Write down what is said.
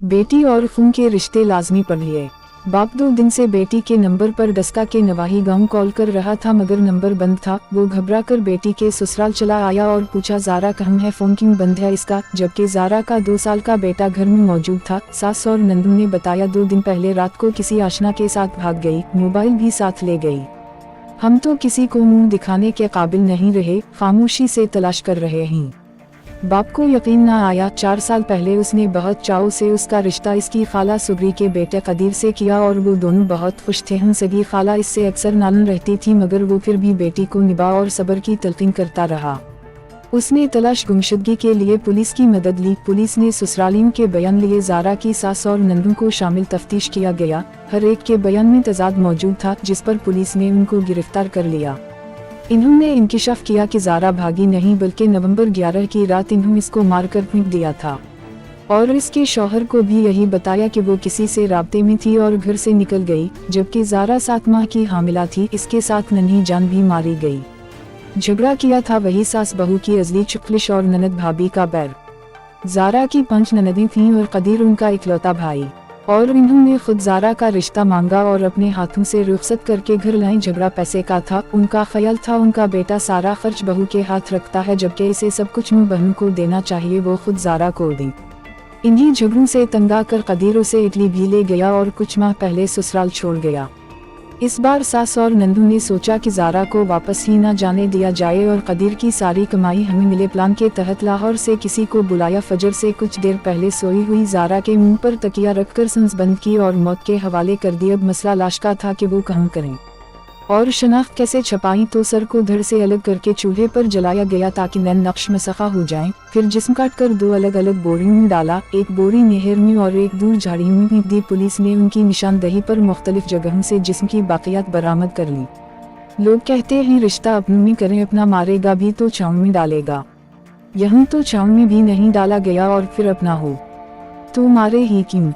बेटी और खून के रिश्ते लाजमी पढ़िए। बाप 2 दिन से बेटी के नंबर पर दस्का के नवाही गांव कॉल कर रहा था मगर नंबर बंद था। वो घबरा कर बेटी के ससुराल चला आया और पूछा ज़ारा कहाँ है, फ़ोन क्यों बंद है इसका। जबकि ज़ारा का 2 साल का बेटा घर में मौजूद था। सास और नंदू ने बताया 2 दिन पहले रात को किसी आशना के साथ भाग गई, मोबाइल भी साथ ले गई। हम तो किसी को मुंह दिखाने के काबिल नहीं रहे, खामोशी से तलाश कर रहे हैं। बाप को यकीन न आया। 4 साल पहले उसने बहुत चाव से उसका रिश्ता इसकी खाला सुगरी के बेटे कदीर से किया और वो दोनों बहुत खुश थे। हम सगी खाला इससे अक्सर नालन रहती थी मगर वो फिर भी बेटी को निभा और सब्र की तलकीन करता रहा। उसने तलाश गुमशुदगी के लिए पुलिस की मदद ली। पुलिस ने ससुरालियों के बयान लिए। ज़ारा की सास और नंदू को शामिल तफ्तीश किया गया। हर एक के बयान में तजाद मौजूद था जिस पर पुलिस ने उनको गिरफ्तार कर लिया। इन्होंने इंकिशाफ किया कि ज़ारा भागी नहीं बल्कि नवंबर 11 की रात इन्होंने इसको मारकर फेंक दिया था और इसके शौहर को भी यही बताया कि वो किसी से राब्ते में थी और घर से निकल गई। जबकि ज़ारा 7 माह की हामिला थी। इसके साथ नन्ही जान भी मारी गई। झगड़ा किया था वही सास बहू की अजली चुकलिश और ननद भाभी का बैर। ज़ारा की 5 ननदें थीं और कदीर उनका इकलौता भाई और इन्होंने खुद ज़ारा का रिश्ता मांगा और अपने हाथों से रुखसत करके घर लाई। झगड़ा पैसे का था। उनका ख्याल था उनका बेटा सारा खर्च बहू के हाथ रखता है जबकि इसे सब कुछ मुँह बहन को देना चाहिए, वो खुद ज़ारा को दी। इन्हीं झगड़ों से तंगा कर कदीर उसे इटली भी ले गया और कुछ माह पहले ससुराल छोड़ गया। इस बार सास और नंदू ने सोचा कि ज़ारा को वापस ही ना जाने दिया जाए और कदीर की सारी कमाई हमें मिले। प्लान के तहत लाहौर से किसी को बुलाया। फजर से कुछ देर पहले सोई हुई ज़ारा के मुंह पर तकिया रखकर सांस बंद की और मौत के हवाले कर दी। अब मसला लाश का था कि वो कहाँ करें और शनाख्त कैसे छपाई। तो सर को धड़ से अलग करके चूल्हे पर जलाया गया ताकि नैन नक्श मसखा हो जाएं। फिर जिस्म काट कर 2 अलग अलग बोरियों में डाला, एक बोरी नहर में और एक दूर झाड़ियों में फेंक दी। पुलिस ने उनकी निशानदही पर मुख्तलिफ जगहों से जिस्म की बाकियात बरामद कर ली। लोग कहते हैं रिश्ता अपनों में करें, अपना मारेगा भी तो छाँव में डालेगा। यहाँ तो छाँव में भी नहीं डाला गया और फिर अपना हो तो मारे ही क्यों।